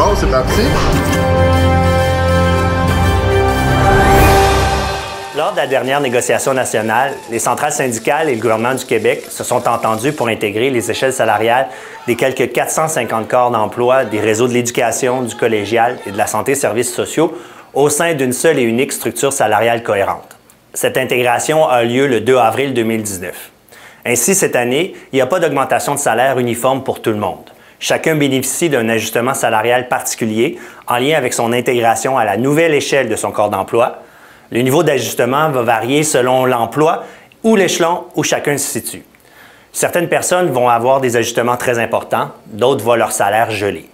Bon, c'est parti. Lors de la dernière négociation nationale, les centrales syndicales et le gouvernement du Québec se sont entendus pour intégrer les échelles salariales des quelques 450 corps d'emploi des réseaux de l'éducation, du collégial et de la santé et services sociaux au sein d'une seule et unique structure salariale cohérente. Cette intégration a lieu le 2 avril 2019. Ainsi, cette année, il n'y a pas d'augmentation de salaire uniforme pour tout le monde. Chacun bénéficie d'un ajustement salarial particulier en lien avec son intégration à la nouvelle échelle de son corps d'emploi. Le niveau d'ajustement va varier selon l'emploi ou l'échelon où chacun se situe. Certaines personnes vont avoir des ajustements très importants, d'autres voient leur salaire gelé.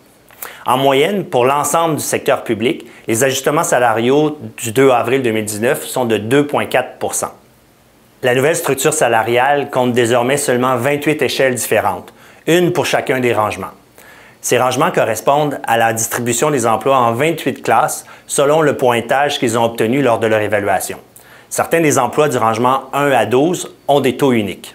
En moyenne, pour l'ensemble du secteur public, les ajustements salariaux du 2 avril 2019 sont de 2,4 %. La nouvelle structure salariale compte désormais seulement 28 échelles différentes, une pour chacun des rangements. Ces rangements correspondent à la distribution des emplois en 28 classes selon le pointage qu'ils ont obtenu lors de leur évaluation. Certains des emplois du rangement 1 à 12 ont des taux uniques.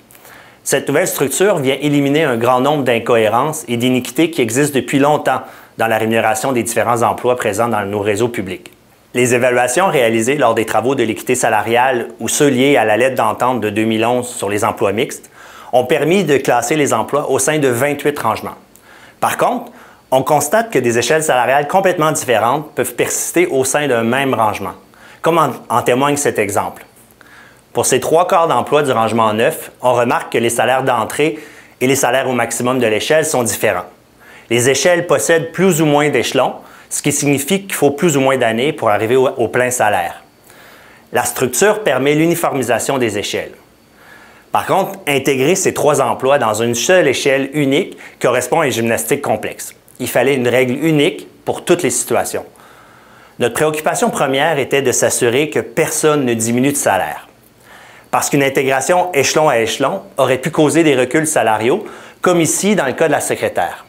Cette nouvelle structure vient éliminer un grand nombre d'incohérences et d'iniquités qui existent depuis longtemps dans la rémunération des différents emplois présents dans nos réseaux publics. Les évaluations réalisées lors des travaux de l'équité salariale ou ceux liés à la lettre d'entente de 2011 sur les emplois mixtes ont permis de classer les emplois au sein de 28 rangements. Par contre, on constate que des échelles salariales complètement différentes peuvent persister au sein d'un même rangement, comme en témoigne cet exemple. Pour ces 3 quarts d'emploi du rangement 9, on remarque que les salaires d'entrée et les salaires au maximum de l'échelle sont différents. Les échelles possèdent plus ou moins d'échelons, ce qui signifie qu'il faut plus ou moins d'années pour arriver au plein salaire. La structure permet l'uniformisation des échelles. Par contre, intégrer ces 3 emplois dans une seule échelle unique correspond à une gymnastique complexe. Il fallait une règle unique pour toutes les situations. Notre préoccupation première était de s'assurer que personne ne diminue de salaire. Parce qu'une intégration échelon à échelon aurait pu causer des reculs salariaux, comme ici dans le cas de la secrétaire.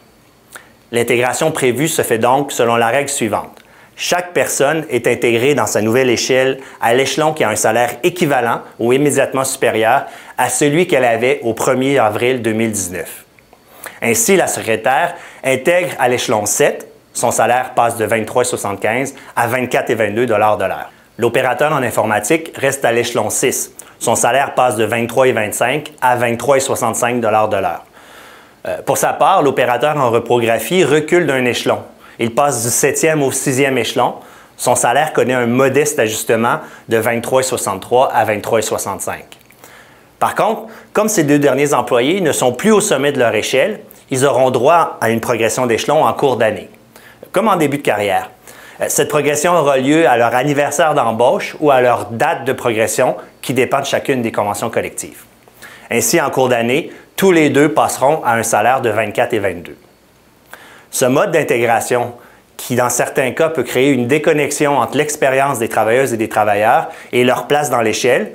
L'intégration prévue se fait donc selon la règle suivante. Chaque personne est intégrée dans sa nouvelle échelle à l'échelon qui a un salaire équivalent ou immédiatement supérieur à celui qu'elle avait au 1er avril 2019. Ainsi, la secrétaire intègre à l'échelon 7, son salaire passe de 23,75 à 24,22 $ de l'heure. L'opérateur en informatique reste à l'échelon 6, son salaire passe de 23,25 à 23,65 $ de l'heure. Pour sa part, l'opérateur en reprographie recule d'un échelon. Il passe du 7e au 6e échelon. Son salaire connaît un modeste ajustement de 23,63 à 23,65. Par contre, comme ces 2 derniers employés ne sont plus au sommet de leur échelle, ils auront droit à une progression d'échelon en cours d'année, comme en début de carrière. Cette progression aura lieu à leur anniversaire d'embauche ou à leur date de progression qui dépend de chacune des conventions collectives. Ainsi, en cours d'année, tous les 2 passeront à un salaire de 24,22 $. Ce mode d'intégration, qui dans certains cas peut créer une déconnexion entre l'expérience des travailleuses et des travailleurs et leur place dans l'échelle,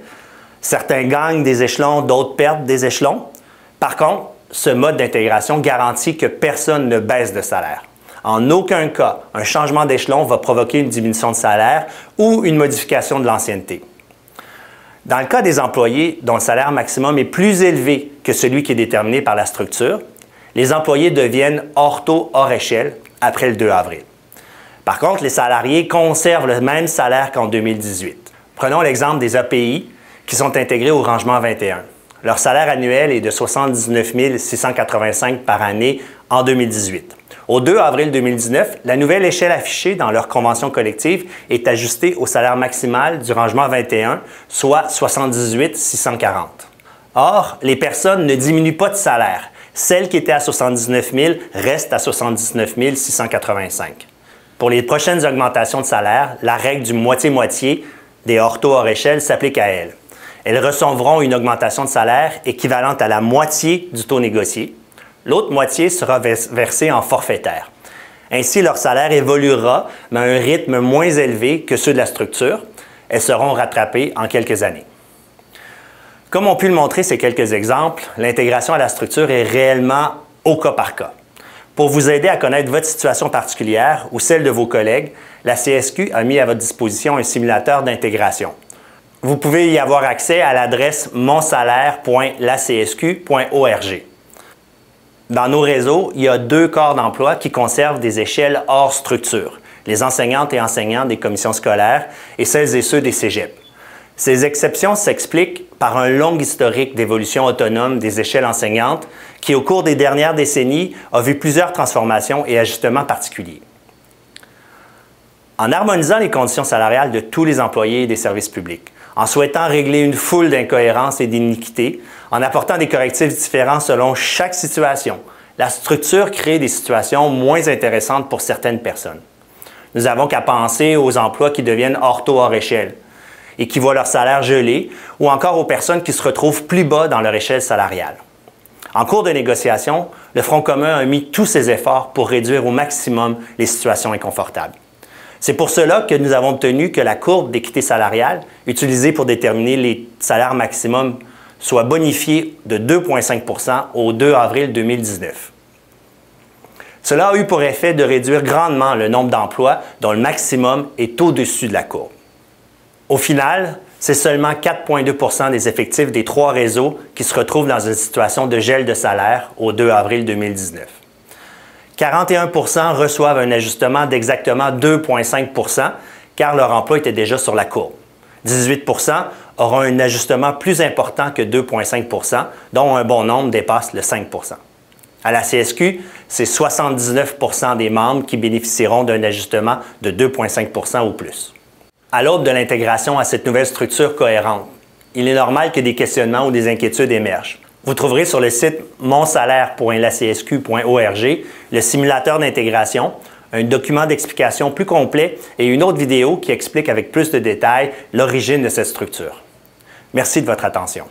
certains gagnent des échelons, d'autres perdent des échelons. Par contre, ce mode d'intégration garantit que personne ne baisse de salaire. En aucun cas, un changement d'échelon va provoquer une diminution de salaire ou une modification de l'ancienneté. Dans le cas des employés dont le salaire maximum est plus élevé que celui qui est déterminé par la structure, les employés deviennent hors taux, hors échelle après le 2 avril. Par contre, les salariés conservent le même salaire qu'en 2018. Prenons l'exemple des API qui sont intégrés au rangement 21. Leur salaire annuel est de 79 685 par année en 2018. Au 2 avril 2019, la nouvelle échelle affichée dans leur convention collective est ajustée au salaire maximal du rangement 21, soit 78 640. Or, les personnes ne diminuent pas de salaire. Celle qui était à 79 000 reste à 79 685. Pour les prochaines augmentations de salaire, la règle du moitié-moitié des hors taux hors échelle s'applique à elles. Elles recevront une augmentation de salaire équivalente à la moitié du taux négocié. L'autre moitié sera versée en forfaitaire. Ainsi, leur salaire évoluera, mais à un rythme moins élevé que ceux de la structure. Elles seront rattrapées en quelques années. Comme ont pu le montrer ces quelques exemples, l'intégration à la structure est réellement au cas par cas. Pour vous aider à connaître votre situation particulière ou celle de vos collègues, la CSQ a mis à votre disposition un simulateur d'intégration. Vous pouvez y avoir accès à l'adresse monsalaire.lacsq.org. Dans nos réseaux, il y a 2 corps d'emploi qui conservent des échelles hors structure, les enseignantes et enseignants des commissions scolaires et celles et ceux des cégeps. Ces exceptions s'expliquent par un long historique d'évolution autonome des échelles enseignantes qui, au cours des dernières décennies, a vu plusieurs transformations et ajustements particuliers. En harmonisant les conditions salariales de tous les employés des services publics, en souhaitant régler une foule d'incohérences et d'iniquités, en apportant des correctifs différents selon chaque situation, la structure crée des situations moins intéressantes pour certaines personnes. Nous n'avons qu'à penser aux emplois qui deviennent hors taux, hors échelle et qui voient leur salaire gelé, ou encore aux personnes qui se retrouvent plus bas dans leur échelle salariale. En cours de négociation, le Front commun a mis tous ses efforts pour réduire au maximum les situations inconfortables. C'est pour cela que nous avons obtenu que la courbe d'équité salariale, utilisée pour déterminer les salaires maximums, soit bonifiée de 2,5 % au 2 avril 2019. Cela a eu pour effet de réduire grandement le nombre d'emplois dont le maximum est au-dessus de la courbe. Au final, c'est seulement 4,2 % des effectifs des 3 réseaux qui se retrouvent dans une situation de gel de salaire au 2 avril 2019. 41 % reçoivent un ajustement d'exactement 2,5 % car leur emploi était déjà sur la courbe. 18 % auront un ajustement plus important que 2,5 %, dont un bon nombre dépasse le 5 %. À la CSQ, c'est 79 % des membres qui bénéficieront d'un ajustement de 2,5 % ou plus. À l'aube de l'intégration à cette nouvelle structure cohérente, il est normal que des questionnements ou des inquiétudes émergent. Vous trouverez sur le site monsalaire.lacsq.org le simulateur d'intégration, un document d'explication plus complet et une autre vidéo qui explique avec plus de détails l'origine de cette structure. Merci de votre attention.